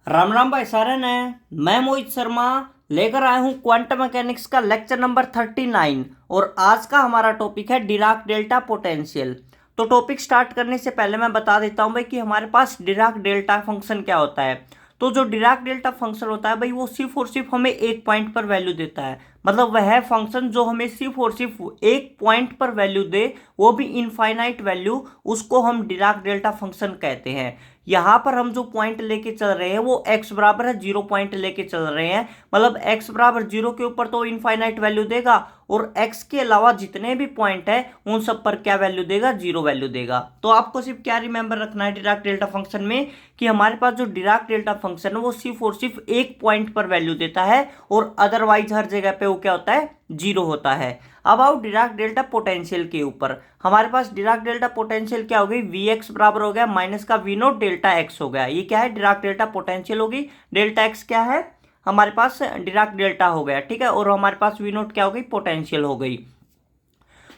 राम राम भाई सारन है। मैं मोहित शर्मा लेकर आया हूँ क्वांटम मैकेनिक्स का लेक्चर नंबर 39 और आज का हमारा टॉपिक है डिराक डेल्टा पोटेंशियल। तो टॉपिक स्टार्ट करने से पहले मैं बता देता हूँ भाई कि हमारे पास डिराक डेल्टा फंक्शन क्या होता है। तो जो डिराक डेल्टा फंक्शन होता है भाई वो सिर्फ और सिर्फ हमें एक पॉइंट पर वैल्यू देता है। मतलब वह फंक्शन जो हमें सिर्फ और सिर्फ एक पॉइंट पर वैल्यू दे, वो भी इनफाइनाइट वैल्यू, उसको हम डिराक डेल्टा फंक्शन कहते हैं। यहाँ पर हम जो पॉइंट लेके चल रहे हैं वो x बराबर है 0 पॉइंट लेके चल रहे हैं। मतलब x बराबर 0 के ऊपर तो इनफाइनाइट वैल्यू देगा और x के अलावा जितने भी पॉइंट है उन सब पर क्या वैल्यू देगा, 0 वैल्यू देगा। तो आपको सिर्फ क्या रिमेंबर रखना है डिराक डेल्टा फंक्शन में कि हमारे पास जो डिराक डेल्टा फंक्शन है वो सिर्फ और सिर्फ एक पॉइंट पर वैल्यू देता है और अदरवाइज हर जगह पे वो क्या होता है, 0 होता है। अब आओ डिराक डेल्टा पोटेंशियल के ऊपर। हमारे पास डिराक डेल्टा पोटेंशियल क्या हो गई, वी एक्स बराबर हो गया माइनस का वी नोट डेल्टा एक्स हो गया। ये क्या है, डिराक डेल्टा पोटेंशियल होगी। डेल्टा एक्स क्या है, हमारे पास डिराक डेल्टा हो गया, ठीक है। और हमारे पास वी नोट क्या हो गई, पोटेंशियल हो गई।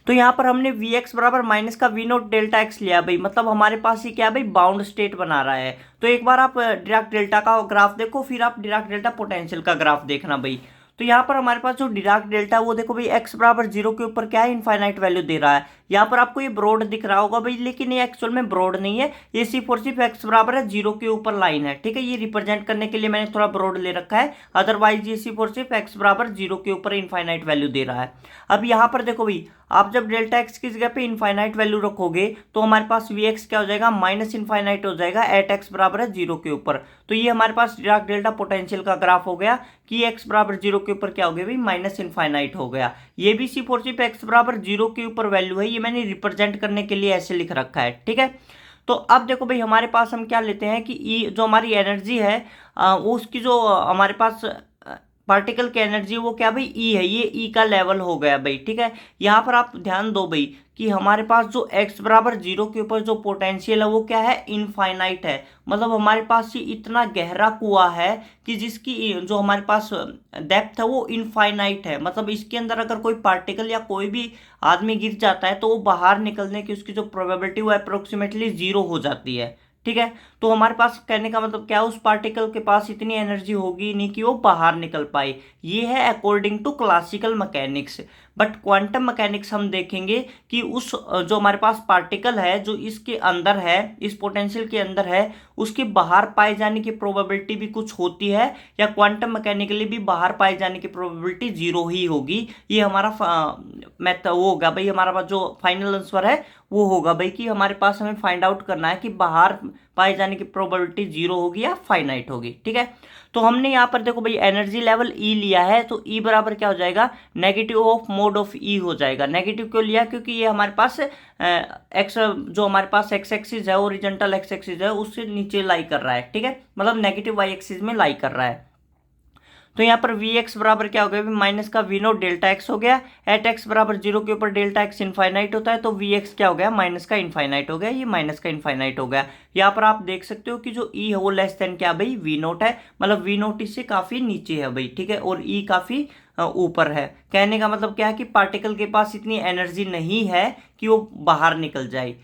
तो यहाँ पर हमने वी एक्स बराबर माइनस का वी नोट डेल्टा एक्स लिया भाई, मतलब हमारे पास ये क्या है भाई, बाउंड स्टेट बना रहा है। तो एक बार आप डिराक डेल्टा का ग्राफ देखो, फिर आप डिराक डेल्टा पोटेंशियल का ग्राफ देखना भाई। तो यहाँ पर हमारे पास जो डिराक डेल्टा है वो देखो भाई, एक्स बराबर 0 के ऊपर क्या है, इनफाइनाइट वैल्यू दे रहा है। यहाँ पर आपको ये ब्रॉड दिख रहा होगा भाई, लेकिन ये एक्चुअल में ब्रॉड नहीं है, ये सिर्फ और सिर्फ एक्स बराबर है 0 के ऊपर लाइन है, ठीक है। ये रिप्रेजेंट करने के लिए मैंने थोड़ा ब्रॉड ले रखा है, अदरवाइज ये सिर्फ और सिर्फ एक्स बराबर 0 के ऊपर इनफाइनाइट वैल्यू दे रहा है। अब यहाँ पर देखो भाई, आप जब डेल्टा एक्स की जगह पे इनफाइनाइट वैल्यू रखोगे तो हमारे पास वी एक्स क्या हो जाएगा, माइनस इनफाइनाइट हो जाएगा एट एक्स बराबर है 0 के ऊपर। तो ये हमारे पास डिराक डेल्टा पोटेंशियल का ग्राफ हो गया कि एक्स बराबर 0 के ऊपर क्या हो गया भाई, माइनस इनफाइनाइट हो गया। ये भी सिर्फ और सिर्फ एक्स बराबर 0 के ऊपर वैल्यू है, ये मैंने रिप्रेजेंट करने के लिए ऐसे लिख रखा है, ठीक है। तो अब देखो भाई, हमारे पास हम क्या लेते हैं कि ई जो हमारी एनर्जी है, वो उसकी जो हमारे पास पार्टिकल की एनर्जी वो क्या भाई, ई है। ये ई का लेवल हो गया भाई, ठीक है। यहाँ पर आप ध्यान दो भाई कि हमारे पास जो x बराबर 0 के ऊपर जो पोटेंशियल है वो क्या है, इनफाइनाइट है। मतलब हमारे पास ये इतना गहरा कुआं है कि जिसकी जो हमारे पास डेप्थ है वो इनफाइनाइट है। मतलब इसके अंदर अगर कोई पार्टिकल या कोई भी आदमी गिर जाता है तो वो बाहर निकलने की उसकी जो प्रोबेबिलिटी वो अप्रोक्सीमेटली 0 हो जाती है, ठीक है। तो हमारे पास कहने का मतलब क्या है, उस पार्टिकल के पास इतनी एनर्जी होगी नहीं कि वो बाहर निकल पाए। ये है according to classical mechanics. But quantum mechanics हम देखेंगे कि उस जो हमारे पास पार्टिकल है जो इसके अंदर है, इस पोटेंशियल के अंदर है, उसके बाहर पाए जाने की प्रोबेबिलिटी भी कुछ होती है, या क्वांटम मैकेनिकली भी बाहर पाए जाने की प्रोबेबिलिटी 0 ही होगी। ये हमारा मैथ वो होगा भाई, हमारा पास जो फाइनल आंसर है वो होगा भाई कि हमारे पास हमें फाइंड आउट करना है कि बाहर पाए जाने की प्रोबेबिलिटी 0 होगी या फाइनाइट होगी, ठीक है। तो हमने यहाँ पर देखो भाई एनर्जी लेवल ई लिया है, तो ई बराबर क्या हो जाएगा, negative of mod of E हो जाएगा। नेगेटिव क्यों लिया, क्योंकि ये हमारे पास एक्स जो हमारे पास एक्स एक्सिस है, ओरिजेंटल एक्स एक्सिस है, उससे नीचे लाई कर रहा है, ठीक है। मतलब नेगेटिव वाई एक्सिस में लाई कर रहा है। तो यहाँ पर वी एक्स बराबर क्या हो गया, माइनस का वी नोट डेल्टा एक्स हो गया। एट एक्स बराबर 0 के ऊपर डेल्टा एक्स इनफाइनाइट होता है, तो वी एक्स क्या हो गया, माइनस का इनफाइनाइट हो गया। ये माइनस का इनफाइनाइट हो गया। यहाँ पर आप देख सकते हो कि जो ई है वो लेस देन क्या भाई, वी नोट है। मतलब वी नोट इससे काफी नीचे है भाई, ठीक है। और ई काफी ऊपर है। कहने का मतलब क्या है कि पार्टिकल के पास इतनी एनर्जी नहीं है कि वो बाहर निकल जाए।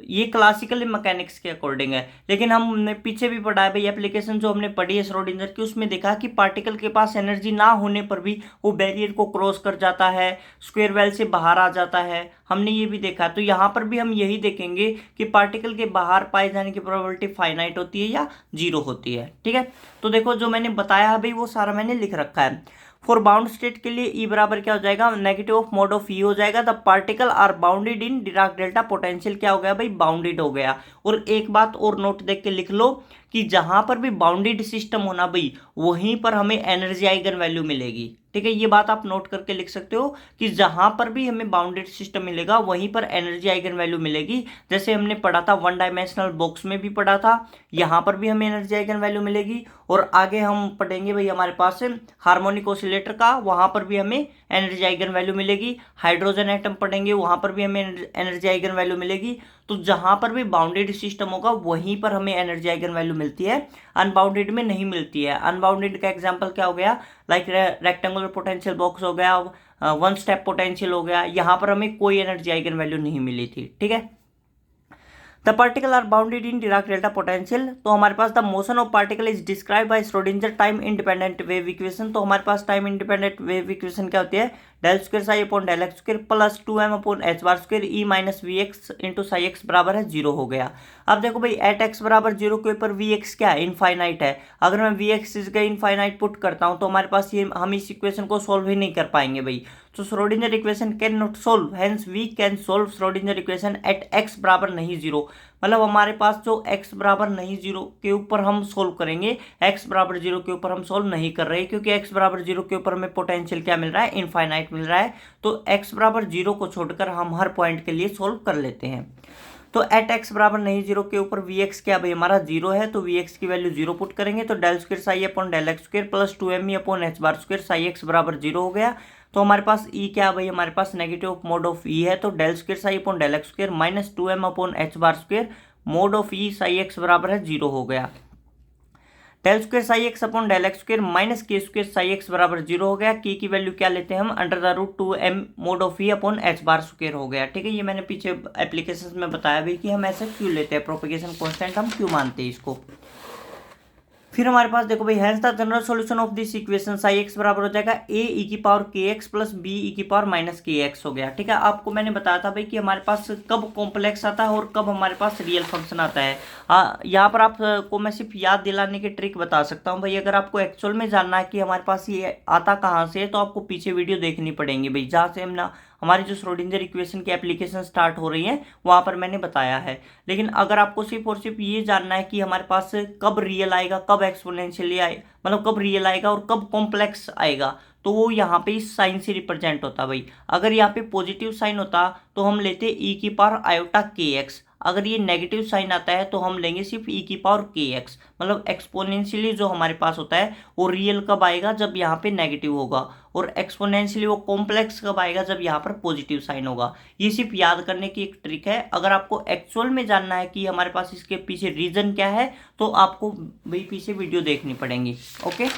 ये क्लासिकल मैकेनिक्स के अकॉर्डिंग है। लेकिन हमने पीछे भी पढ़ा है भाई, एप्लीकेशन जो हमने पढ़ी है श्रोडिंगर की, उसमें देखा कि पार्टिकल के पास एनर्जी ना होने पर भी वो बैरियर को क्रॉस कर जाता है, स्क्वायर वेल से बाहर आ जाता है। हमने ये भी देखा। तो यहाँ पर भी हम यही देखेंगे कि पार्टिकल के बाहर पाए जाने की प्रोबेबिलिटी फाइनाइट होती है या 0 होती है, ठीक है। तो देखो जो मैंने बताया है भाई वो सारा मैंने लिख रखा है। फॉर बाउंड स्टेट के लिए ई बराबर क्या हो जाएगा, negative of mod of E हो जाएगा। The particle are bounded in Dirac delta potential क्या हो गया भाई, बाउंडेड हो गया। और एक बात और नोट देख के लिख लो कि जहां पर भी बाउंडेड सिस्टम होना भाई, वहीं पर हमें एनर्जी आइगन वैल्यू मिलेगी, ठीक है। ये बात आप नोट करके लिख सकते हो कि जहां पर भी हमें बाउंडेड सिस्टम मिलेगा वहीं पर एनर्जी आइगन वैल्यू मिलेगी। जैसे हमने पढ़ा था वन डायमेंशनल बॉक्स में भी पढ़ा था, यहां पर भी हमें एनर्जी आइगन वैल्यू मिलेगी। और आगे हम पढ़ेंगे भाई हमारे पास हार्मोनिक ऑसिलेटर का, वहां पर भी हमें एनर्जी आइगन वैल्यू मिलेगी। हाइड्रोजन एटम पढ़ेंगे, वहां पर भी हमें एनर्जी आइगन वैल्यू मिलेगी। तो जहां पर भी बाउंडेड सिस्टम होगा वहीं पर हमें एनर्जी आइगन वैल्यू मिलती है, अनबाउंडेड में नहीं मिलती है। अनबाउंडेड का एग्जांपल क्या हो गया, लाइक रेक्टेंगुलर पोटेंशियल बॉक्स हो गया, वन स्टेप पोटेंशियल हो गया, यहाँ पर हमें कोई एनर्जी आइगन वैल्यू नहीं मिली थी, ठीक है। The particle are bounded in Dirac delta potential. तो हमारे पास the motion of particle is describe by Schrodinger time independent wave equation. तो हमारे पास टाइम इंडिपेंडेंट वेव इक्वेशन क्या होती है, del square psi upon del x square plus 2m upon H bar square E minus V x into psi x बराबर है 0 हो गया। अब देखो भाई एट एक्स बराबर 0 के ऊपर वी एक्स क्या है, इनफाइनाइट है। अगर मैं V X is infinite put करता हूँ तो हमारे पास ये हम इस इक्वेशन को सोल्व ही नहीं कर पाएंगे भाई। तो Schrodinger equation can not solve, hence we can solve Schrodinger equation at X बराबर नहीं 0। मतलब हमारे पास जो x बराबर नहीं 0 के ऊपर हम सोल्व करेंगे, x बराबर 0 के ऊपर हम सोल्व नहीं कर रहे क्योंकि x बराबर 0 के ऊपर हमें पोटेंशियल क्या मिल रहा है, इनफाइनाइट मिल रहा है। तो x बराबर 0 को छोड़कर हम हर पॉइंट के लिए सोल्व कर लेते हैं। तो एट एक्स बराबर नहीं 0 के ऊपर वी एक्स क्या भाई हमारा 0 है, तो वी एक्स की वैल्यू 0 पुट करेंगे तो del square psi upon del x square plus 2m upon H bar square psi x बराबर 0 हो गया। तो हमारे पास ई क्या भाई, हमारे पास नेगेटिव मोड ऑफ ई है, तो del square psi upon del x square minus 2m upon H bar square mod of E psi x बराबर है 0 हो गया। Del square psi X upon del x square minus K square psi x बराबर 0 हो गया। की value क्या लेते हैं हम, under the root 2m mod of E upon H bar square हो गया। ठीक है, ये मैंने पीछे एप्लीकेशन में बताया भी कि हम ऐसे क्यों लेते हैं, प्रोपेगेशन कांस्टेंट हम क्यों मानते हैं इसको। फिर हमारे पास देखो भाई hence the general solution of this equation Sai x बराबर हो जाएगा a ई की power K x plus B E की पावर माइनस के एक्स हो गया। ठीक है, आपको मैंने बताया था भाई कि हमारे पास कब कॉम्प्लेक्स आता है और कब हमारे पास रियल फंक्शन आता है। यहाँ पर आपको मैं सिर्फ याद दिलाने की ट्रिक बता सकता हूँ भाई। अगर आपको एक्चुअल में जानना है कि हमारे पास ये आता कहाँ से है तो आपको पीछे वीडियो देखनी पड़ेंगी भाई, जहाँ से हम ना हमारी जो श्रोडिंगर इक्वेशन की एप्लीकेशन स्टार्ट हो रही है वहाँ पर मैंने बताया है। लेकिन अगर आपको सिर्फ और सिर्फ ये जानना है कि हमारे पास कब रियल आएगा, कब एक्सपोनेंशियली आए, मतलब कब रियल आएगा और कब कॉम्प्लेक्स आएगा, तो वो यहाँ पे इस साइन से रिप्रेजेंट होता भाई। अगर यहाँ पे पॉजिटिव साइन होता तो हम लेते ई की पावर आयोटा के एक्स, अगर ये नेगेटिव साइन आता है तो हम लेंगे सिर्फ ई की पावर के एक्स। मतलब एक्सपोनेंशियली जो हमारे पास होता है वो रियल कब आएगा, जब यहाँ पे नेगेटिव होगा, और एक्सपोनेंशियली वो कॉम्प्लेक्स कब आएगा, जब यहाँ पर पॉजिटिव साइन होगा। ये सिर्फ याद करने की एक ट्रिक है। अगर आपको एक्चुअल में जानना है कि हमारे पास इसके पीछे रीजन क्या है तो आपको भाई पीछे वीडियो देखनी पड़ेंगी। ओके,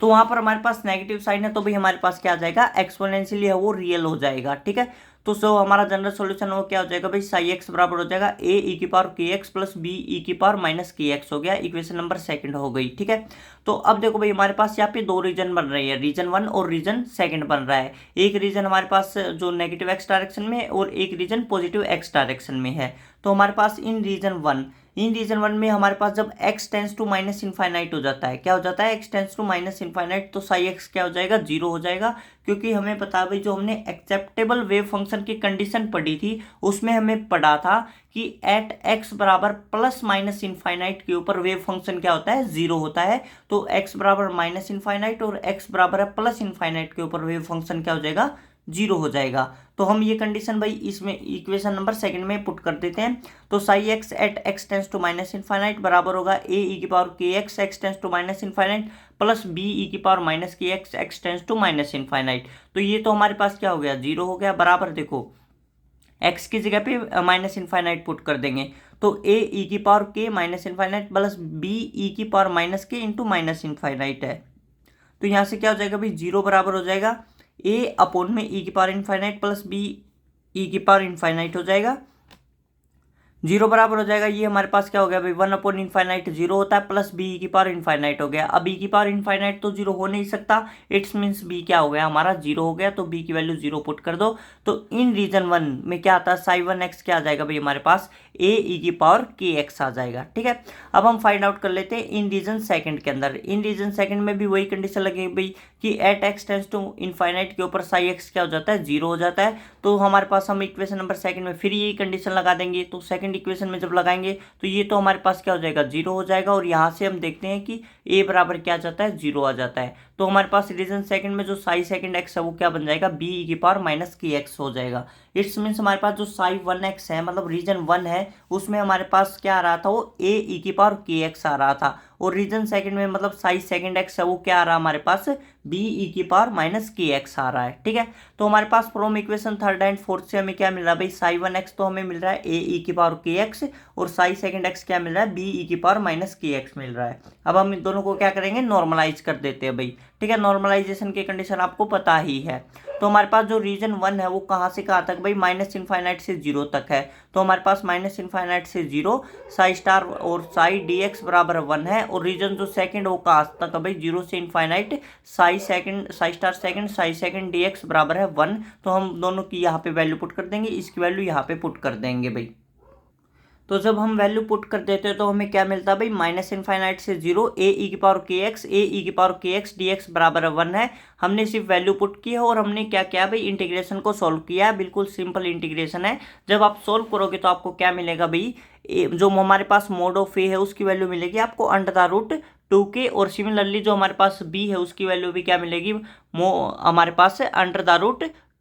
तो वहां पर हमारे पास नेगेटिव साइन है तो भाई हमारे पास क्या आ जाएगा, एक्सपोनेंशियली है वो रियल हो जाएगा। ठीक है, तो सो हमारा जनरल सॉल्यूशन वो क्या हो जाएगा भाई, साई एक्स बराबर हो जाएगा a ई की power K x plus B E की पावर माइनस के एक्स हो गया। इक्वेशन नंबर सेकंड हो गई। ठीक है, तो अब देखो भाई हमारे पास यहाँ पे दो रीजन बन रही है, रीजन 1 और रीजन सेकंड बन रहा है। एक रीजन हमारे पास जो नेगेटिव एक्स डायरेक्शन में है और एक रीजन पॉजिटिव एक्स डायरेक्शन में है। तो हमारे पास इन रीजन वन में हमारे पास जब x tends to minus infinite हो जाता है, क्या हो जाता है, x tends to minus infinite, तो साई एक्स क्या हो जाएगा, 0 हो जाएगा। क्योंकि हमें पता है भाई जो हमने एक्सेप्टेबल वेव फंक्शन की कंडीशन पढ़ी थी उसमें हमें पढ़ा था कि एट x बराबर प्लस माइनस इनफाइनाइट के ऊपर वेव फंक्शन क्या होता है, 0 होता है। तो x बराबर माइनस इनफाइनाइट और x बराबर है प्लस इनफाइनाइट के ऊपर वेव फंक्शन क्या हो जाएगा, 0 हो जाएगा। तो हम ये कंडीशन भाई इसमें इक्वेशन नंबर सेकंड में पुट कर देते हैं। तो psi X at X tends to minus infinite बराबर होगा a ई की power K X x tends to minus infinite plus b ई की पावर माइनस के X x tends to minus infinite. तो ये तो हमारे पास क्या हो गया, 0 हो गया। बराबर देखो x की जगह पे माइनस इनफाइनाइट पुट कर देंगे तो a ई की पावर के माइनस इनफाइनाइट प्लस b ई की पावर माइनस के इंटू माइनस इनफाइनाइट है। तो यहाँ से क्या हो जाएगा भाई, 0 बराबर हो जाएगा a अपॉन में e की पावर इनफाइनाइट प्लस b ई की पावर इनफाइनाइट हो जाएगा। 0 बराबर हो जाएगा, ये हमारे पास क्या हो गया भाई, 1 अपॉन इनफाइनाइट 0 होता है प्लस बी की पावर इनफाइनाइट हो गया। अब ई की पावर इनफाइनाइट तो 0 हो नहीं सकता, इट्स मीन्स बी क्या हो गया हमारा, 0 हो गया। तो बी की वैल्यू 0 पुट कर दो। तो इन रीजन 1 में क्या आता है, साई 1x क्या आ जाएगा भाई हमारे पास, a ई की पावर के एक्स आ जाएगा। ठीक है, अब हम फाइंड आउट कर लेते हैं इन रीजन सेकंड के अंदर। इन रीजन सेकंड में भी वही कंडीशन लगेगी भाई कि at X tends to infinite के ऊपर साई एक्स क्या हो जाता है, 0 हो जाता है। तो हमारे पास हम इक्वेशन नंबर सेकंड में फिर यही कंडीशन लगा देंगे। तो सेकंड इक्वेशन में जब लगाएंगे तो ये तो हमारे पास क्या हो जाएगा, 0 हो जाएगा। और यहाँ से हम देखते हैं कि a बराबर क्या आ जाता है, 0 आ जाता है। तो हमारे पास रीजन सेकंड में जो साई सेकंड एक्स है वो क्या बन जाएगा, b ई की पावर माइनस के एक्स हो जाएगा। इट्स मीन्स हमारे पास जो साई 1x है मतलब रीजन 1 है उसमें हमारे पास क्या आ रहा था, वो a ई की पावर के एक्स आ रहा था। और रीजन सेकंड में मतलब साई सेकंड एक्स है वो क्या आ रहा है हमारे पास, b ई की पावर माइनस के एक्स आ रहा है। ठीक है, तो हमारे पास from equation third and fourth से हमें क्या मिल रहा है भाई, साई 1x तो हमें मिल रहा है a ई की पावर के एक्स और साई सेकंड एक्स क्या मिल रहा है, b ई की पावर माइनस के एक्स मिल रहा है। अब हम इन दोनों को क्या करेंगे, नॉर्मलाइज कर देते हैं भाई। ठीक है, नॉर्मलाइजेशन की कंडीशन आपको पता ही है। तो हमारे पास जो रीजन 1 है वो कहाँ से कहाँ तक भाई, माइनस इनफाइनाइट से 0 तक है। तो हमारे पास माइनस इनफाइनाइट से 0 साई स्टार और साई डी एक्स बराबर 1 है। और रीजन जो सेकंड वो कहाँ तक है भाई, 0 से infinite Sai star second Sai second D X बराबर है 1। तो हम दोनों की यहाँ पे वैल्यू पुट कर देंगे, इसकी वैल्यू यहाँ पे पुट कर देंगे भाई। तो जब हम वैल्यू पुट कर देते हैं तो हमें क्या मिलता है भाई, माइनस इनफाइनाइट से 0 ए ई की power K x D X बराबर 1 है। हमने सिर्फ वैल्यू पुट की है और हमने क्या किया भाई, इंटीग्रेशन को सॉल्व किया है। बिल्कुल सिंपल इंटीग्रेशन है। जब आप सॉल्व करोगे तो आपको क्या मिलेगा भाई, जो हमारे पास मोड ऑफ ए है उसकी वैल्यू मिलेगी आपको √2k। और सिमिलरली जो हमारे पास बी है उसकी वैल्यू भी क्या मिलेगी, हमारे पास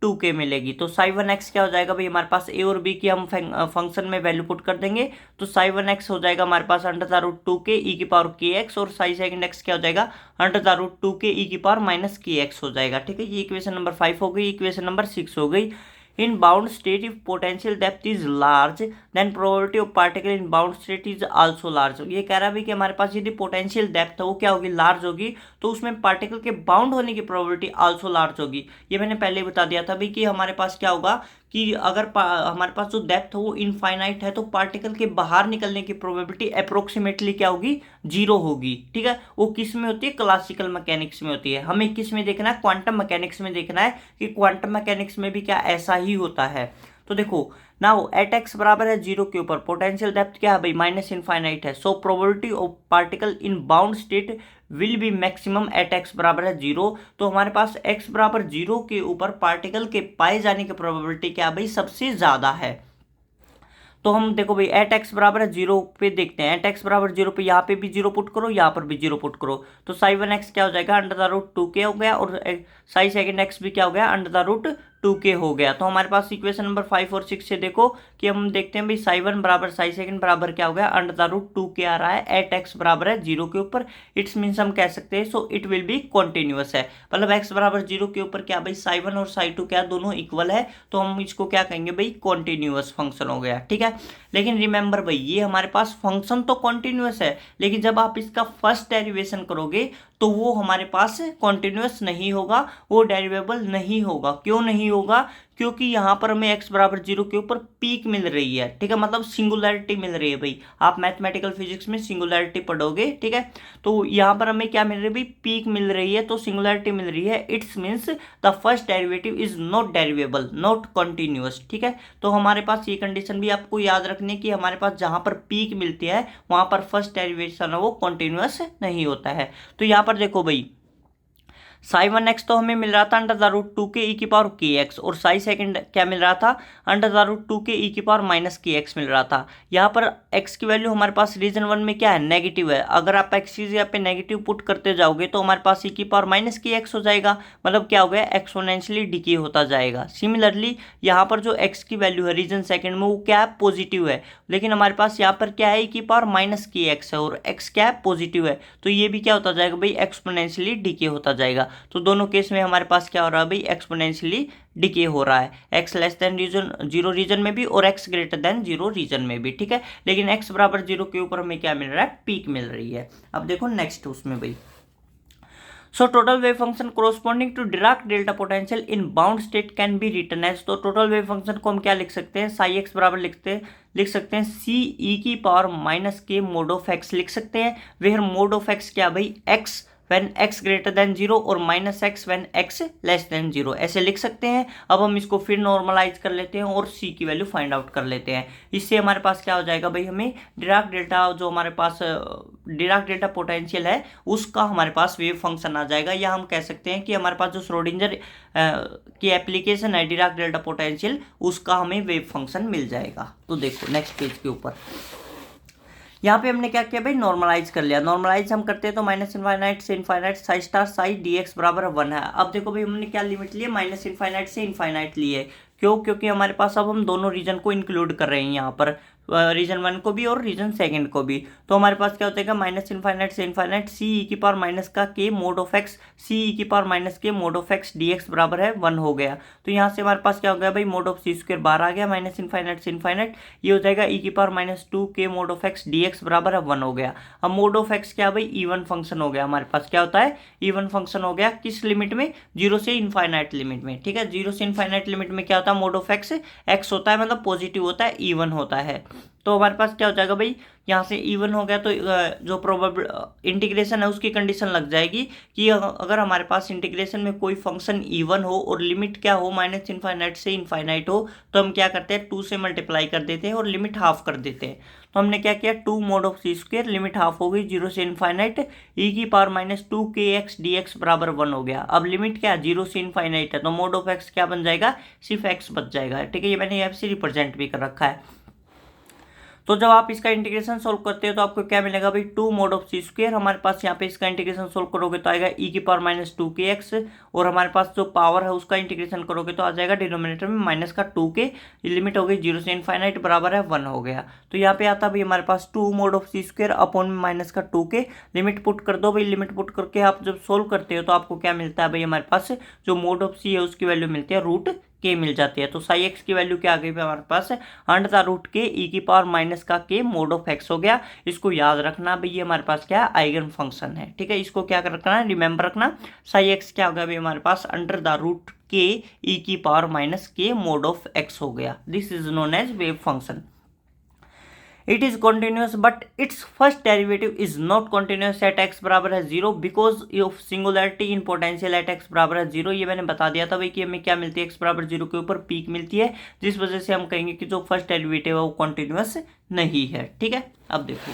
√2k मिलेगी। तो साई 1x क्या हो जाएगा भाई, हमारे पास ए और बी की हम फंक्शन में वैल्यू पुट कर देंगे। तो साई 1x हो जाएगा हमारे पास √2k ई की पावर kx। और साई सेकंड x क्या हो जाएगा, √2k ई की पावर -kx हो जाएगा। ठीक है, ये इक्वेशन नंबर 5 हो गई। इक्वेशन नंबर 6 हो गई, in bound state if potential depth is large then probability of particle in bound state is also large। ये कह रहा है कि हमारे पास यदि पोटेंशियल डेप्थ है वो क्या होगी, लार्ज होगी, तो उसमें पार्टिकल के बाउंड होने की प्रोबेबिलिटी आल्सो लार्ज होगी। ये मैंने पहले ही बता दिया था भाई कि हमारे पास क्या होगा कि अगर हमारे पास जो डेप्थ है वो इनफाइनाइट है तो पार्टिकल के बाहर निकलने की प्रोबेबिलिटी अप्रोक्सीमेटली क्या होगी, 0 होगी। ठीक है, वो किस में होती है, क्लासिकल मैकेनिक्स में होती है। हमें किस में देखना है, क्वांटम मैकेनिक्स में देखना है कि क्वांटम मैकेनिक्स में भी क्या ऐसा ही होता है। तो देखो नाउ एट एक्स बराबर है 0 के ऊपर पोटेंशियल डेप्थ क्या है भाई, माइनस इनफाइनाइट है। So probability of particle in bound state will be maximum at X बराबर है 0। तो हमारे पास एक्स बराबर 0 के ऊपर पार्टिकल के पाए जाने की प्रोबेबिलिटी क्या भाई, सबसे ज़्यादा है। तो हम देखो भाई एट एक्स बराबर है 0 पे देखते हैं। एट एक्स बराबर 0 पे यहाँ पे भी 0 पुट करो, यहाँ पर भी 0 पुट करो। तो साई 1x क्या हो जाएगा, √2k हो गया। और साई सेकंड एक्स भी क्या हो गया, √2k हो गया। तो हमारे पास इक्वेशन नंबर 5 और 6 से देखो कि हम देखते हैं भाई साई 1 बराबर साई सेकंड बराबर क्या हो गया, √2k आ रहा है। एट एक्स बराबर है 0 के ऊपर, इट्स मीन्स हम कह सकते हैं so it will be continuous है। मतलब एक्स बराबर 0 के ऊपर क्या भाई, साई 1 और साई 2 क्या दोनों इक्वल है। तो हम इसको क्या कहेंगे भाई, कॉन्टिन्यूअस फंक्शन हो गया। ठीक है, लेकिन रिमेंबर भाई ये हमारे पास फंक्शन तो कॉन्टिन्यूअस है, लेकिन जब आप इसका फर्स्ट डेरिवेशन करोगे तो वो हमारे पास कॉन्टिन्यूअस नहीं होगा, वो डेरिवेबल नहीं होगा। क्यों नहीं होगा, क्योंकि यहाँ पर हमें x बराबर 0 के ऊपर पीक मिल रही है। ठीक है, मतलब सिंगुलैरिटी मिल रही है भाई। आप मैथमेटिकल फिजिक्स में सिंगुलैरिटी पढ़ोगे। ठीक है, तो यहाँ पर हमें क्या मिल रही है भाई, पीक मिल रही है, तो सिंगुलैरिटी मिल रही है। It's means the first derivative is not derivable, not continuous. ठीक है, तो हमारे पास ये कंडीशन भी आपको याद रखने की, हमारे पास जहाँ पर पीक मिलती है वहाँ पर फर्स्ट डेरिवेशन है वो कॉन्टिन्यूअस नहीं होता है। तो यहाँ पर देखो भाई साई 1x तो हमें मिल रहा था √2k ई की पावर kx। और साई सेकंड क्या मिल रहा था, √2k ई की पावर -kx मिल रहा था। यहाँ पर x की वैल्यू हमारे पास रीजन 1 में क्या है, नेगेटिव है। अगर आप x चीज़ यहाँ पे नेगेटिव पुट करते जाओगे तो हमारे पास e की पावर -kx हो जाएगा। मतलब क्या हो गया, एक्सपोनेंशियली डिके होता जाएगा। सिमिलरली यहाँ पर जो x की वैल्यू है रीजन सेकंड में वो क्या है, पॉजिटिव है। लेकिन हमारे पास यहाँ पर क्या है, e की पावर -kx है और x क्या है, पॉजिटिव है। तो ये भी क्या होता जाएगा भाई, एक्सपोनेंशियली डिके होता जाएगा। तो दोनों केस में हमारे पास क्या हो रहा है भाई, एक्सपोनेंशियली डिके हो रहा है। x less than region 0 region में भी और x ग्रेटर देन 0 रीजन में भी। ठीक है, लेकिन x बराबर 0 के ऊपर हमें क्या मिल रहा है, पीक मिल रही है। अब देखो नेक्स्ट उसमें भाई, so total wave function corresponding to Dirac delta potential in bound state can be written as. तो टोटल वेव फंक्शन को हम क्या लिख सकते हैं, साई एक्स बराबर लिख सकते हैं सी ई की power -k mode of x लिख सकते हैं। वेयर मोड ऑफ x क्या भाई, x when x greater than 0 और -x when x less than 0 ऐसे लिख सकते हैं। अब हम इसको फिर नॉर्मलाइज कर लेते हैं और c की वैल्यू फाइंड आउट कर लेते हैं। इससे हमारे पास क्या हो जाएगा भाई, हमें डिराक डेल्टा जो हमारे पास डिराक डेल्टा पोटेंशियल है उसका हमारे पास वेव फंक्शन आ जाएगा। या हम कह सकते हैं कि हमारे पास जो श्रोडिंगर की एप्लीकेशन है डिराक डेल्टा पोटेंशियल, उसका हमें वेव फंक्शन मिल जाएगा। तो देखो नेक्स्ट पेज के ऊपर यहाँ पे हमने क्या किया भाई, नॉर्मलाइज कर लिया। नॉर्मलाइज हम करते हैं तो माइनस इनफाइनाइट से infinite Sai star Sai D X बराबर 1 है। अब देखो भाई हमने क्या लिमिट ली है, माइनस इनफाइनाइट से इनफाइनाइट ली है। क्यों, क्योंकि हमारे पास अब हम दोनों रीजन को इंक्लूड कर रहे हैं यहाँ पर। रीजन 1 को भी और रीजन सेकंड को भी। तो हमारे पास क्या हो जाएगा माइनस इनफाइनाइट से इनफाइनाइट सी ई की पावर माइनस का के मोड ऑफ एक्स सी ई की power minus K mod of x D X बराबर है 1 हो गया। तो यहाँ से हमारे पास क्या हो गया भाई मोड ऑफ सी स्क्वायर बाहर आ गया माइनस इनफाइनाइट से इनफाइनाइट, ये हो जाएगा ई की पावर माइनस 2 के mod of x D X बराबर है 1 हो गया। अब मोड ऑफ एक्स क्या भाई इवन फंक्शन हो गया, हमारे पास क्या होता है इवन फंक्शन हो गया किस लिमिट में 0 से इनफाइनाइट लिमिट में। ठीक है 0 से इनफाइनाइट लिमिट में क्या होता है मोड ऑफ एक्स एक्स होता है, मतलब पॉजिटिव होता है, इवन होता है। तो हमारे पास क्या हो जाएगा भाई यहाँ से इवन हो गया तो जो प्रोबेबल इंटीग्रेशन है उसकी कंडीशन लग जाएगी कि अगर हमारे पास इंटीग्रेशन में कोई फंक्शन इवन हो और लिमिट क्या हो माइनस इनफाइनाइट से इनफाइनाइट हो, तो हम क्या करते हैं 2 से मल्टीप्लाई कर देते हैं और लिमिट हाफ कर देते हैं। तो हमने क्या किया 2 mod of C square limit half हो गई 0 से इनफाइनाइट ई की पावर माइनस 2 के एक्स डी एक्स बराबर 1 हो गया। अब लिमिट क्या 0 से इनफाइनाइट है तो मोड ऑफ एक्स क्या बन जाएगा सिर्फ एक्स बच जाएगा। ठीक है ये मैंने यहाँ से रिप्रेजेंट भी कर रखा है। तो जब आप इसका इंटीग्रेशन सोल्व करते हो तो आपको क्या मिलेगा भाई 2 मोड ऑफ सी स्क्वायर, हमारे पास यहाँ पे इसका इंटीग्रेशन सोल्व करोगे तो आएगा ई की पावर माइनस 2 के एक्स, और हमारे पास जो पावर है उसका इंटीग्रेशन करोगे तो आ जाएगा डिनोमिनेटर में माइनस का 2 के, लिमिट हो गई 0 से इनफाइनाइट बराबर है 1 हो गया। तो यहाँ पे आता भाई हमारे पास 2 mod of C square upon में माइनस का 2 के, लिमिट पुट कर दो भाई, लिमिट पुट करके आप जब सोल्व करते हो तो आपको क्या मिलता है भाई हमारे पास जो मोड ऑफ सी है उसकी वैल्यू मिलती है रूट के मिल जाती है। तो साई एक्स की वैल्यू क्या आ गई हमारे पास under the root K E की पावर माइनस का के मोड ऑफ एक्स हो गया। इसको याद रखना भाई ये हमारे पास क्या आइगन फंक्शन है। ठीक है इसको क्या रखना है रिमेंबर रखना, साई एक्स क्या हो गया भाई हमारे पास under the root K E की power minus K mod of X हो गया। This is known as wave function. It is continuous but its first derivative is not continuous at x बराबर है 0 because of singularity in potential at x बराबर है 0। ये मैंने बता दिया था भाई कि हमें क्या मिलती है x बराबर 0 के ऊपर पीक मिलती है, जिस वजह से हम कहेंगे कि जो फर्स्ट डेरिवेटिव है वो कॉन्टिन्यूस नहीं है। ठीक है अब देखो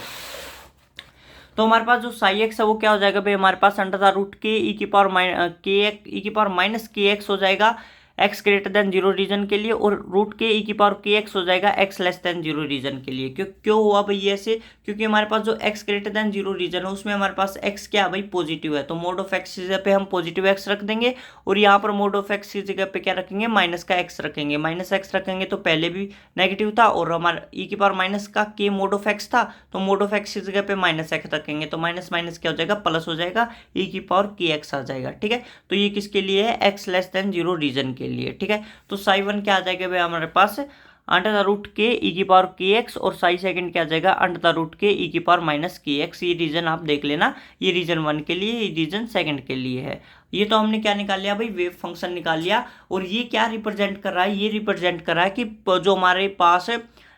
तो हमारे पास जो साई एक्स है वो क्या हो जाएगा भाई हमारे पास under the root K E की पावर माइनस के एक्स हो जाएगा एक्स ग्रेटर देन 0 रीजन के लिए, और रूट के ई की पावर के एक्स हो जाएगा एक्स लेस देन 0 रीजन के लिए। क्यों हुआ भाई ऐसे, क्योंकि हमारे पास जो एक्स ग्रेटर देन 0 रीजन है उसमें हमारे पास एक्स क्या भाई पॉजिटिव है, तो मोड ऑफ एक्स की जगह पे हम पॉजिटिव एक्स रख देंगे, और यहाँ पर मोड ऑफ एक्स की जगह पे क्या रखेंगे माइनस का एक्स रखेंगे। माइनस एक्स रखेंगे तो पहले भी नेगेटिव था और हमारा ई की पावर माइनस का के मोड ऑफ एक्स था, तो मोड ऑफ एक्स की जगह पे माइनस एक्स रखेंगे तो माइनस माइनस क्या हो जाएगा प्लस हो जाएगा, ई की पावर के एक्स आ जाएगा। ठीक है तो ये किसके लिए है एक्स लेस देन 0 रीजन के लिए। ठीक है तो साई वन क्या आ जाएगा भाई हमारे पास under the root K E की पावर के एक्स, और साई सेकंड क्या आ जाएगा under the root K E की पावर माइनस के एक्स। ये रीजन आप देख लेना, ये रीजन 1 के लिए, ये रीजन सेकंड के लिए है। ये तो हमने क्या निकाल लिया भाई वेव फंक्शन निकाल लिया। और ये क्या रिप्रेजेंट कर रहा है, ये रिप्रेजेंट कर रहा है कि जो हमारे पास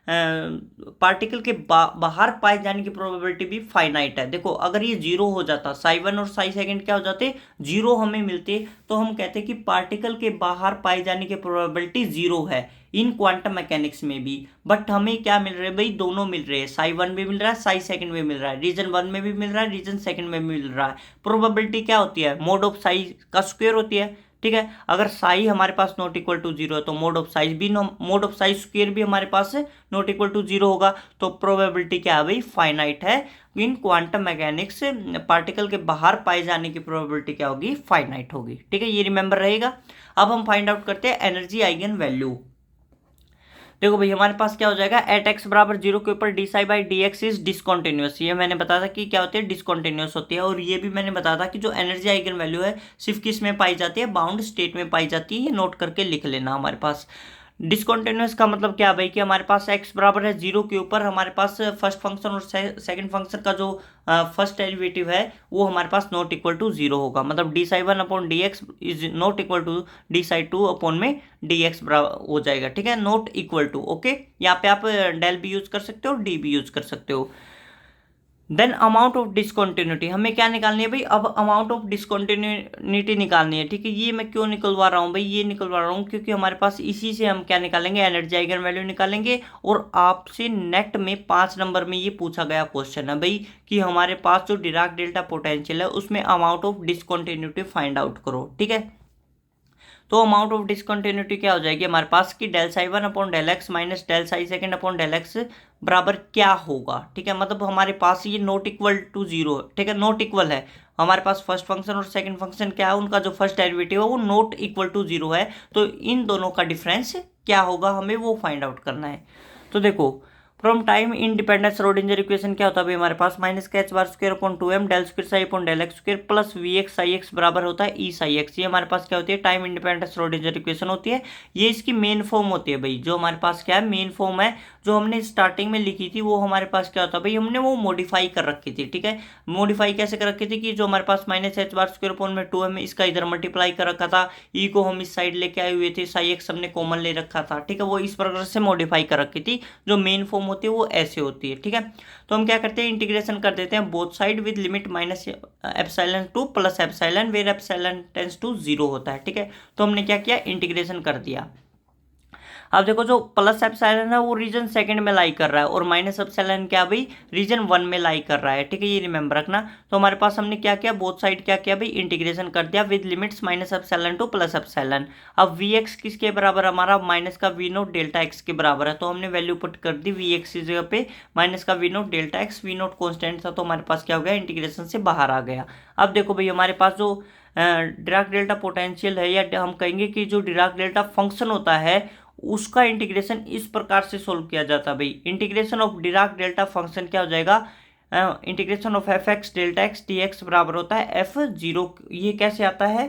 पार्टिकल के बाहर पाए जाने की प्रोबेबिलिटी भी फाइनाइट है। देखो अगर ये 0 हो जाता, साई वन और साई सेकंड क्या हो जाते 0 हमें मिलते, तो हम कहते कि पार्टिकल के बाहर पाए जाने की प्रोबेबिलिटी 0 है इन क्वांटम मैकेनिक्स में भी। बट हमें क्या मिल रहा है भाई दोनों मिल रहे हैं, साई वन भी मिल रहा है साई सेकंड भी मिल रहा है, रीजन 1 में भी मिल रहा है रीजन सेकंड में भी मिल रहा है। प्रोबेबिलिटी क्या होती है मोड ऑफ साई का स्क्वायर होती है। ठीक है अगर साई हमारे पास नॉट इक्वल टू 0 है तो मोड ऑफ साइज भी मोड ऑफ साइज स्क्वायर भी हमारे पास नॉट इक्वल टू 0 होगा, तो प्रोबेबिलिटी क्या है भाई फाइनाइट है। इन क्वांटम मैकेनिक्स पार्टिकल के बाहर पाए जाने की प्रोबेबिलिटी क्या होगी फाइनाइट होगी। ठीक है ये रिमेंबर रहेगा। अब हम फाइंड आउट करते हैं एनर्जी आइगन वैल्यू। देखो भाई हमारे पास क्या हो जाएगा एट एक्स बराबर 0 के ऊपर D psi by D X is discontinuous. ये मैंने बताया था कि क्या होती है डिसकॉन्टिन्यूस होती है, और ये भी मैंने बताया था कि जो एनर्जी आइगन वैल्यू है सिर्फ किस में पाई जाती है बाउंड स्टेट में पाई जाती है। ये नोट करके लिख लेना। हमारे पास डिसकॉन्टिन्यूस का मतलब क्या भाई कि हमारे पास x बराबर है 0 के ऊपर हमारे पास फर्स्ट फंक्शन और सेकंड फंक्शन का जो फर्स्ट डेरिवेटिव है वो हमारे पास नॉट इक्वल टू 0 होगा, मतलब D psi 1 upon D X is not equal to D psi 2 upon में डी एक्स बराबर हो जाएगा। ठीक है नॉट इक्वल टू ओके, यहाँ पे आप डेल भी यूज कर सकते हो डी भी यूज कर सकते हो। देन अमाउंट ऑफ डिसकॉन्टिन्यूटी हमें क्या निकालनी है भाई, अब अमाउंट ऑफ डिसकॉन्टिन्यूटी निकालनी है। ठीक है ये मैं क्यों निकलवा रहा हूँ भाई, ये निकलवा रहा हूँ क्योंकि हमारे पास इसी से हम क्या निकालेंगे एनर्जी आइगन वैल्यू निकालेंगे। और आपसे नेट में 5 नंबर में ये पूछा गया क्वेश्चन है भाई कि हमारे पास जो डिराक डेल्टा पोटेंशियल है उसमें amount of discontinuity find out करो। ठीक है तो अमाउंट ऑफ डिसकॉन्टिन्यूटी क्या हो जाएगी हमारे पास कि del psi 1 upon del x minus del psi second upon del X बराबर क्या होगा। ठीक है मतलब हमारे पास ये नॉट इक्वल टू 0। ठीक है नॉट इक्वल है हमारे पास फर्स्ट फंक्शन और सेकंड फंक्शन क्या है उनका जो फर्स्ट डेरिवेटिव है वो नॉट इक्वल टू 0 है, तो इन दोनों का डिफरेंस क्या होगा हमें वो फाइंड आउट करना है। तो देखो from time independence Schrodinger equation क्या होता है भाई हमारे पास माइनस का H bar square upon 2m del square psi upon del x square plus V X psi x बराबर होता है ई साई एक्स। ये हमारे पास क्या होती है टाइम इंडिपेंडेंस श्रोडिंगर इक्वेशन होती है। ये इसकी मेन फॉर्म होती है भाई, जो हमारे पास क्या है मेन फॉर्म है जो हमने स्टार्टिंग में लिखी थी वो हमारे पास क्या होता है भाई हमने वो मॉडिफाई कर रखी थी। ठीक है, मॉडिफाई कैसे कर रखी थी कि जो हमारे पास minus H bar square upon में 2m इसका इधर मल्टीप्लाई कर रखा था, ई को हम इस साइड लेके आए हुए थे, साई एक्स हमने कॉमन ले रखा था। ठीक है, वो इस प्रकार से मॉडिफाई कर रखी थी। जो मेन फॉर्म होती है वो ऐसे होती है। ठीक है, तो हम क्या करते हैं इंटीग्रेशन कर देते हैं both side with limit minus epsilon to plus epsilon where epsilon tends to 0 होता है। ठीक है, तो हमने क्या किया इंटीग्रेशन कर दिया। अब देखो जो प्लस एप्सिलॉन है वो रीजन सेकंड में लाई कर रहा है और माइनस एप्सिलॉन क्या भाई रीजन 1 में लाई कर रहा है। ठीक है, ये रिमेंबर रखना। तो हमारे पास हमने क्या किया बोथ साइड क्या किया भाई इंटीग्रेशन कर दिया with limits minus epsilon to plus epsilon. अब वी एक्स किसके बराबर हमारा माइनस का वी नोट डेल्टा एक्स के बराबर है, तो हमने वैल्यू पुट कर दी वी एक्स की जगह पे माइनस का V naught delta X, V naught constant था तो हमारे पास क्या हो गया इंटीग्रेशन से बाहर आ गया। अब देखो भाई हमारे पास जो डिराक डेल्टा पोटेंशियल है या हम कहेंगे कि जो डिराक डेल्टा फंक्शन होता है उसका इंटीग्रेशन इस प्रकार से सोल्व किया जाता है भाई। Integration of Dirac delta function क्या हो जाएगा integration of F x delta x D X बराबर होता है एफ जीरो। ये कैसे आता है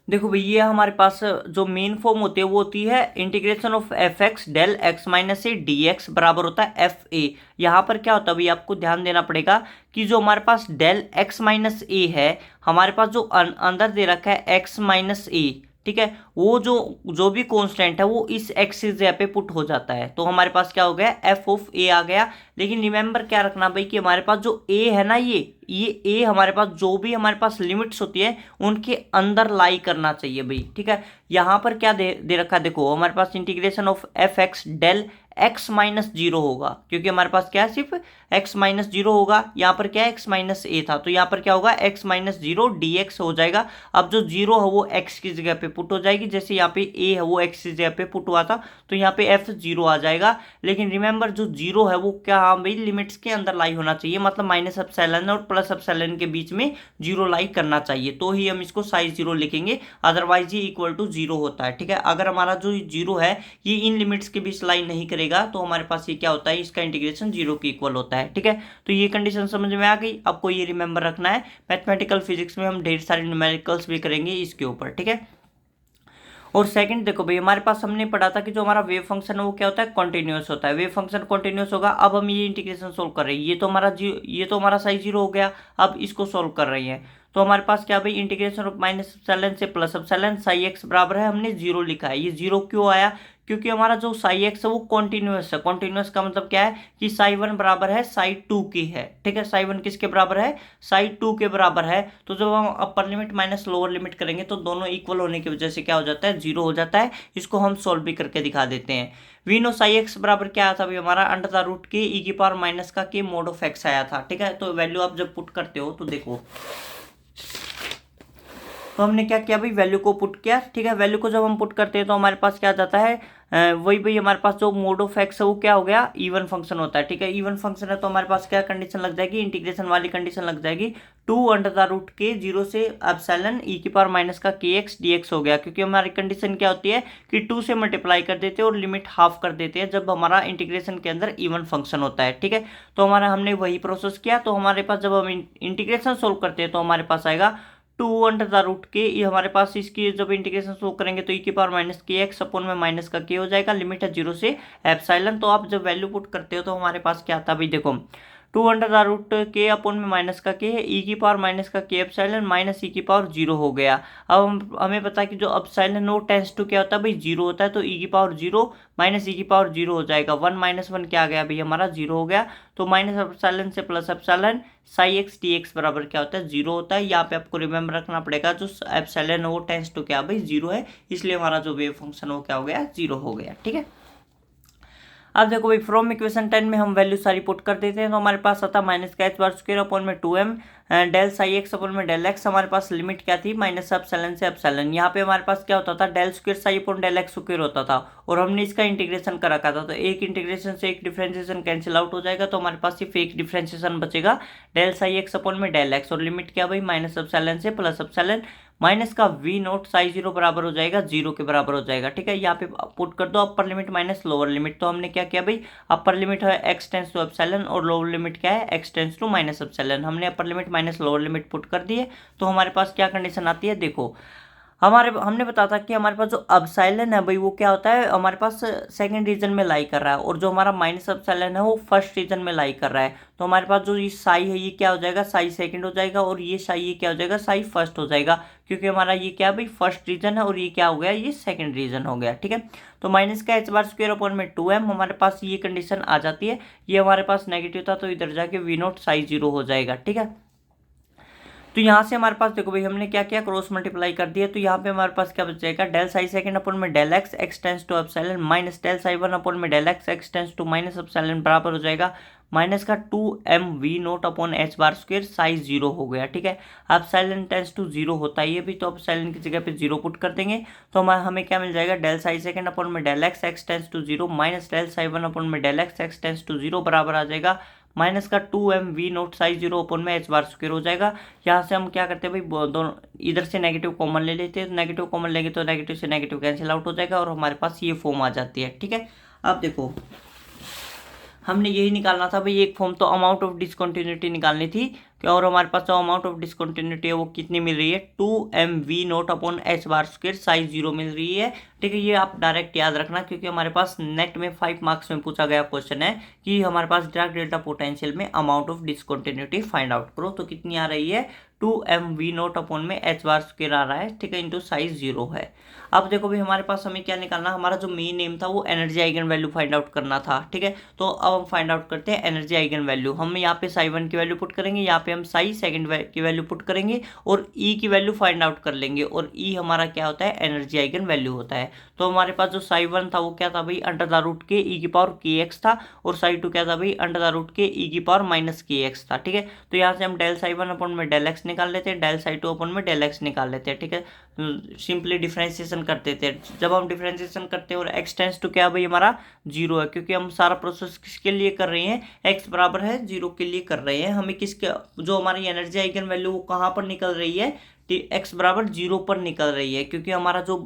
देखो भाई ये हमारे पास जो मेन फॉर्म होती है वो होती है integration of F x del x minus A D X बराबर होता है एफ ए। यहाँ पर क्या होता है भाई आपको ध्यान देना पड़ेगा कि जो हमारे पास डेल एक्स माइनस ए है हमारे पास जो अंदर दे रखा है एक्स माइनस ए, ठीक है, वो जो भी कांस्टेंट है वो इस एक्स की जगह पे पुट हो जाता है। तो हमारे पास क्या हो गया एफ ऑफ ए आ गया। लेकिन रिमेंबर क्या रखना भाई कि हमारे पास जो ए है ना ये ए हमारे पास जो भी हमारे पास लिमिट्स होती है उनके अंदर लाई करना चाहिए भाई। ठीक है, यहाँ पर क्या दे रखा है देखो हमारे पास integration of F x del x minus zero होगा क्योंकि हमारे पास क्या है सिर्फ एक्स माइनस जीरो होगा। यहाँ पर क्या है एक्स माइनस ए था तो यहाँ पर क्या होगा x minus zero D x हो जाएगा। अब जो जीरो है वो एक्स की जगह पे पुट हो जाएगी, जैसे यहाँ पे ए है वो एक्स की जगह पे पुट हुआ था तो यहाँ पे एफ जीरो आ जाएगा। लेकिन रिमेंबर जो जीरो है वो क्या हाँ भाई लिमिट्स के अंदर लाई होना चाहिए, मतलब माइनस एप्सिलॉन और प्लस एप्सिलॉन के बीच में जीरो लाई करना चाहिए तो ही हम इसको साइज जीरो लिखेंगे, अदरवाइज ये इक्वल टू जीरो होता है। ठीक है, अगर हमारा जो जीरो है ये इन लिमिट्स के बीच लाई नहीं करेगा तो हमारे पास ये क्या होता है इसका इंटीग्रेशन जीरो के इक्वल होता है। ठीक है, तो ये कंडीशन समझ में आ गई। आपको ये रिमेंबर रखना है, मैथमेटिकल फिजिक्स में हम ढेर सारे न्यूमेरिकल्स भी करेंगे इसके ऊपर। ठीक है, और सेकंड देखो भाई हमारे पास हमने पढ़ा था कि जो हमारा वेव फंक्शन है वो क्या होता है कॉन्टिन्यूस होता है। वेव फंक्शन कॉन्टिन्यूस होगा। अब हम ये इंटीग्रेशन सोल्व कर रहे हैं, ये तो हमारा साइज जीरो हो गया। अब इसको सोल्व कर रहे हैं तो हमारे पास क्या भाई इंटीग्रेशन ऑफ माइनस एप्सिलॉन से प्लस एप्सिलॉन साई एक्स बराबर है हमने जीरो लिखा है। ये जीरो क्यों आया क्योंकि हमारा जो साई एक्स है वो कॉन्टिन्यूस है। कॉन्टिन्यूस का मतलब क्या है कि साई वन बराबर है साई टू की है। ठीक है, साई वन किसके बराबर है साई टू के बराबर है। तो जब हम अपर लिमिट माइनस लोअर लिमिट करेंगे तो दोनों इक्वल होने की वजह से क्या हो जाता है जीरो हो जाता है। इसको हम सोल्व भी करके दिखा देते हैं। वी नो साई एक्स बराबर क्या आया था भाई हमारा under the root K E की पावर माइनस का के मोड ऑफ एक्स आया था। ठीक है, तो वैल्यू आप जब पुट करते हो तो देखो तो हमने क्या किया भाई वैल्यू को पुट किया। ठीक है, वैल्यू को जब हम पुट करते हैं तो हमारे पास क्या जाता है वही भाई हमारे पास जो मोड ऑफ एक्स है वो क्या हो गया इवन फंक्शन होता है। ठीक है, इवन फंक्शन है तो हमारे पास क्या कंडीशन लग जाएगी इंटीग्रेशन वाली कंडीशन लग जाएगी टू अंडर द रूट के जीरो से एप्सिलॉन ई की पावर माइनस का के एक्स डी एक्स हो गया। क्योंकि हमारी कंडीशन क्या होती है कि टू से मल्टीप्लाई कर देते हैं और लिमिट हाफ कर देते हैं जब हमारा इंटीग्रेशन के अंदर इवन फंक्शन होता है। ठीक है, तो हमारा हमने वही प्रोसेस किया। तो हमारे पास जब हम इंटीग्रेशन सोल्व करते हैं तो हमारे पास आएगा टू अंडर द रूट के, ये हमारे पास इसकी जब इंटीग्रेशन सोल्व करेंगे तो ई की पावर माइनस के एक्स अपॉन में माइनस का के हो जाएगा। लिमिट है जीरो से एप्सिलॉन। तो आप जब वैल्यू पुट करते हो तो हमारे पास क्या आता है भाई देखो टू अंडर द रूट के अपॉन में माइनस का के है ई की पावर माइनस का के एप्सिलॉन माइनस ई की पावर जीरो हो गया। अब हमें पता है कि जो एप्सिलॉन नो टेंस टू क्या होता है भाई जीरो होता है तो ई की पावर जीरो माइनस ई की पावर जीरो हो जाएगा। वन माइनस वन क्या आ गया भाई हमारा जीरो हो गया। तो माइनस एप्सिलॉन से plus epsilon Sai x D X बराबर क्या होता है जीरो होता है। यहाँ पे आपको रिमेंबर रखना पड़ेगा जो एप्सिलॉन वो टेंस टू क्या भाई जीरो है, इसलिए हमारा जो वेव फंक्शन वो क्या हो गया जीरो हो गया। ठीक है, अब देखो भाई फ्रॉम इक्वेशन 10 में हम वैल्यू सारी पुट कर देते हैं तो हमारे पास आता माइनस का एच बार स्क्वायर अपॉन में 2m del psi X upon में डेल एक्स। हमारे पास लिमिट क्या थी माइनस एप्सिलॉन से एप्सिलॉन। यहाँ पे हमारे पास क्या होता था del square psi upon del x square होता था और हमने इसका इंटीग्रेशन कर रखा था। तो एक इंटीग्रेशन से एक डिफरेंशिएशन कैंसिल आउट हो जाएगा तो हमारे पास सिर्फ एक डिफरेंशिएशन बचेगा डेल साई एक्स अपॉन में डेल एक्स और लिमिट क्या भाई माइनस एप्सिलॉन से प्लस एप्सिलॉन माइनस का वी नोट साई जीरो बराबर हो जाएगा 0 के बराबर हो जाएगा। ठीक है, यहाँ पे पुट कर दो upper limit minus lower limit. तो हमने क्या किया भाई, अपर लिमिट है एक्स टेंस टू एप्सिलॉन और लोअर लिमिट क्या है x tends to minus epsilon. हमने upper limit minus lower limit put कर दी है। तो हमारे पास क्या कंडीशन आती है, देखो हमने बताया था कि हमारे पास जो एप्सिलॉन है भाई वो क्या होता है, हमारे पास सेकंड रीजन में लाई कर रहा है, और जो हमारा माइनस एप्सिलॉन है वो फर्स्ट रीजन में लाई कर रहा है। तो हमारे पास जो ये साई है ये क्या हो जाएगा, साई सेकंड हो जाएगा, और ये साई ये क्या हो जाएगा, साई फर्स्ट हो जाएगा, क्योंकि हमारा ये क्या है भाई फर्स्ट रीजन है और ये क्या हो गया, ये सेकंड रीजन हो गया। ठीक है, तो माइनस का एच बार स्क्वायर अपॉन में 2m हमारे पास ये कंडीशन आ जाती है। ये हमारे पास नेगेटिव था तो इधर जाके वी नोट साई जीरो हो जाएगा। ठीक है, तो यहाँ से हमारे पास देखो भाई हमने क्या किया, क्रॉस मल्टीप्लाई कर दिया। तो यहाँ पे हमारे पास क्या बच जाएगा, डेल साई सेकंड अपॉन में del x x tends to epsilon minus del psi one upon में del x x tends to minus epsilon बराबर हो जाएगा माइनस का 2m V naught upon H bar square psi zero हो गया। ठीक है, एप्सिलॉन टेंस टू जीरो होता है ये भी, तो एप्सिलॉन की जगह पे जीरो पुट कर देंगे। तो हमें क्या मिल जाएगा, डेल साई सेकंड अपॉन में del x x tends to zero minus del psi one upon में del x x tends to zero बराबर आ जाएगा माइनस का 2m V naught psi zero upon में एच बार स्क्वायर हो जाएगा। यहाँ से हम क्या करते हैं भाई, दोनों इधर से नेगेटिव कॉमन ले लेते हैं। नेगेटिव कॉमन लेंगे तो नेगेटिव से नेगेटिव कैंसिल आउट हो जाएगा और हमारे पास ये फॉर्म आ जाती है। ठीक है, अब देखो हमने यही निकालना था भाई, एक फॉर्म तो अमाउंट ऑफ डिसकंटिन्यूटी निकालनी थी, और हमारे पास जो अमाउंट ऑफ डिसकंटिन्यूटी है वो कितनी मिल रही है, 2m V naught upon H bar square psi zero मिल रही है। ठीक है, ये आप डायरेक्ट याद रखना, क्योंकि हमारे पास नेट में 5 मार्क्स में पूछा गया क्वेश्चन है कि हमारे पास डायरेक्ट डेल्टा पोटेंशियल में amount of discontinuity find out करो। तो कितनी आ रही है, 2m वी नोट अपॉन में एच बार स्क्वायर आ रहा है। ठीक है, इंटू साइज जीरो है। अब देखो भाई हमारे पास हमें क्या निकालना, हमारा जो मेन एम था वो energy eigen value find out करना था। ठीक है, तो अब हम फाइंड आउट करते हैं एनर्जी आइगन वैल्यू। हम यहाँ पे साई वन की वैल्यू पुट करेंगे, यहाँ पे हम साई सेकंड की वैल्यू पुट करेंगे और ई की वैल्यू फाइंड आउट कर लेंगे। और ई हमारा क्या होता है, एनर्जी आइगन वैल्यू होता है। तो हमारे पास जो साई वन था वो क्या था भाई, under the root K E की पावर के एक्स था, और साई टू क्या था भाई, under the root K E की पावर माइनस के एक्स था। ठीक है, तो यहाँ से हम डेल साई वन अपॉन में डेल एक्स निकाल लेते हैं, डेल साई टू अपॉन में डेल एक्स निकाल लेते हैं। ठीक है, सिंपली डिफ्रेंसिएशन कर देते हैं। जब हम डिफ्रेंसिएशन करते हैं और एक्स टेंस टू क्या भाई हमारा जीरो है, क्योंकि हम सारा प्रोसेस किसके लिए कर रहे हैं, एक्स बराबर है जीरो के लिए कर रहे हैं। हमें किसके, जो हमारी एनर्जी आइगन वैल्यू वो कहाँ पर निकल रही है, एक्स बराबर जीरो पर निकल रही है, क्योंकि हमारा जो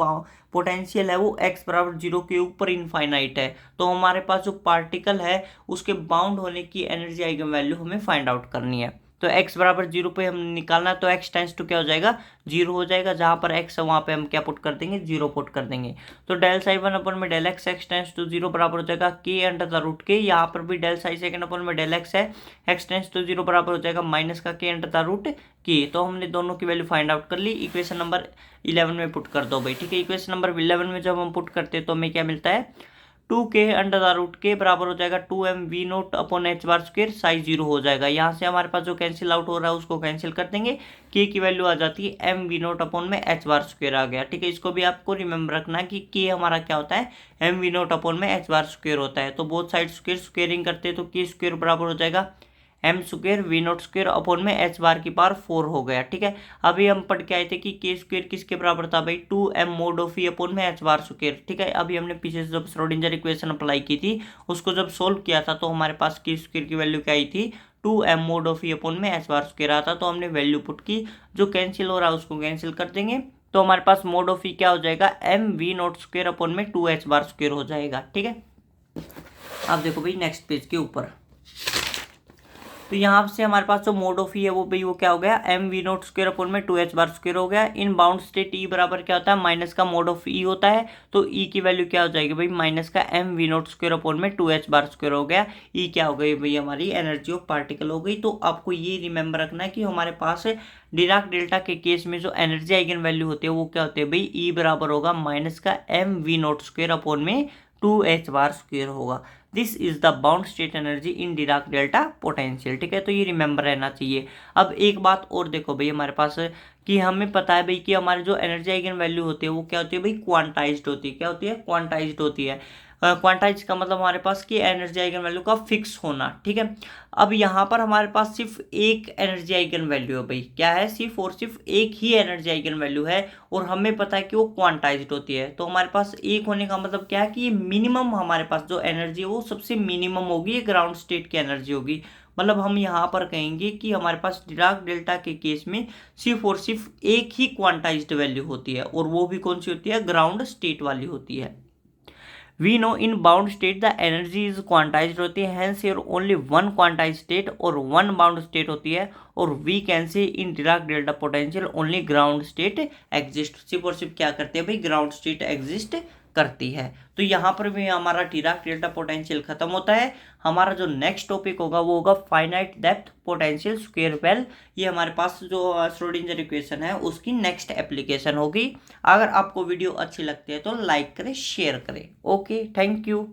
पोटेंशियल है वो एक्स बराबर जीरो के ऊपर इनफाइनाइट है। तो हमारे पास जो पार्टिकल है उसके बाउंड होने की एनर्जी आइगन वैल्यू हमें फाइंड आउट करनी है। तो x बराबर जीरो पे हम निकालना है, तो x टेंस टू क्या हो जाएगा, जीरो हो जाएगा। जहाँ पर x है वहाँ पे हम क्या पुट कर देंगे, जीरो पुट कर देंगे। तो डेल साई वन अपन में del x x tends to zero बराबर हो जाएगा के अंडर द रूट के, यहाँ पर भी डेल साई सेकंड अपन में डेल एक्स है, एक्स टेंस टू जीरो बराबर हो जाएगा माइनस का के अंडर द रूट के। तो हमने दोनों की वैल्यू फाइंड आउट कर ली, इक्वेशन नंबर 11 में पुट कर दो भाई। ठीक है, इक्वेशन नंबर 11 में जब हम पुट करते हैं तो हमें क्या मिलता है, 2k अंडर द रूट के बराबर हो जाएगा 2m V naught upon H bar square psi zero हो जाएगा। यहाँ से हमारे पास जो कैंसिल आउट हो रहा है उसको कैंसिल कर देंगे, k की वैल्यू आ जाती है m वी नोट अपॉन में एच बार स्क्वायर आ गया। ठीक है, इसको भी आपको रिमेंबर रखना है कि k हमारा क्या होता है, m वी नोट अपॉन में एच बार स्क्वायर होता है। तो बोथ साइड स्क्वायर स्क्वेयरिंग करते हैं तो k स्क्वायर बराबर हो जाएगा m square V naught square upon में h बार की पावर 4 हो गया। ठीक है, अभी हम पढ़ के आए थे कि k स्क्वायर किसके बराबर था भाई, 2m mod of E upon में h बार स्क्वायर। ठीक है, अभी हमने पीछे से जब श्रोडिंगर इक्वेशन अप्लाई की थी उसको जब सोल्व किया था तो हमारे पास k स्क्वायर की वैल्यू क्या आई थी, 2m mod of E upon में h बार स्क्वायर आता। तो हमने वैल्यू पुट की, जो कैंसिल हो रहा है उसको कैंसिल कर देंगे। तो हमारे पास मोड ऑफ ई क्या हो जाएगा, m V naught square upon में 2h बार स्क्वायर हो जाएगा। ठीक है, अब देखो भाई नेक्स्ट पेज के ऊपर, तो यहाँ से हमारे पास जो मोड ऑफ ई है वो भाई वो क्या हो गया, M V naught square upon में 2h बार स्क्वायर हो गया। इन बाउंड स्टेट ई बराबर क्या होता है, माइनस का मोड ऑफ ई होता है। तो ई की वैल्यू क्या हो जाएगी भाई, माइनस का M V naught square upon में 2h बार स्क्वायर हो गया। ई क्या हो गई भाई, हमारी एनर्जी ऑफ पार्टिकल हो गई। तो आपको ये रिमेंबर रखना है कि हमारे पास डिराक डेल्टा के केस में जो एनर्जी आइगन वैल्यू होती है वो क्या होती है भाई, ई बराबर होगा माइनस का M V naught square upon में 2h बार स्क्वायर होगा। This is the bound state energy in Dirac delta potential. ठीक है, तो ये रिमेंबर रहना चाहिए। अब एक बात और देखो भाई हमारे पास कि हमें पता है भाई कि हमारी जो एनर्जी आइगन वैल्यू होती है वो क्या होती है भाई, क्वांटाइज्ड होती है। क्या होती है, क्वांटाइज्ड होती है। क्वांटाइज का मतलब हमारे पास कि एनर्जी आइगन वैल्यू का फिक्स होना। ठीक है, अब यहाँ पर हमारे पास सिर्फ एक एनर्जी आइगन वैल्यू है भाई, क्या है, सिर्फ और सिर्फ एक ही एनर्जी आइगन वैल्यू है, और हमें पता है कि वो क्वांटाइज्ड होती है। तो हमारे पास एक होने का मतलब क्या है कि ये मिनिमम, हमारे पास जो एनर्जी है वो सबसे मिनिमम होगी, ये ग्राउंड स्टेट की एनर्जी होगी। मतलब हम यहाँ पर कहेंगे कि हमारे पास डिराक डेल्टा के केस में सिर्फ और सिर्फ एक ही क्वांटाइज्ड वैल्यू होती है, और वो भी कौन सी होती है, ग्राउंड स्टेट वाली होती है। We know in bound state the energy is quantised होती है, hence here only one quantised state और वन बाउंड स्टेट होती है, और we can say in Dirac delta potential only ground state exist, सिर्फ और सिर्फ क्या करते हैं भाई, ग्राउंड स्टेट एग्जिस्ट करती है। तो यहाँ पर भी हमारा डिराक डेल्टा पोटेंशियल खत्म होता है। हमारा जो नेक्स्ट टॉपिक होगा वो होगा finite depth potential square well. ये हमारे पास जो श्रोडिंगर इक्वेशन है उसकी नेक्स्ट एप्लीकेशन होगी। अगर आपको वीडियो अच्छी लगती है तो लाइक करें, शेयर करें। Okay, thank you.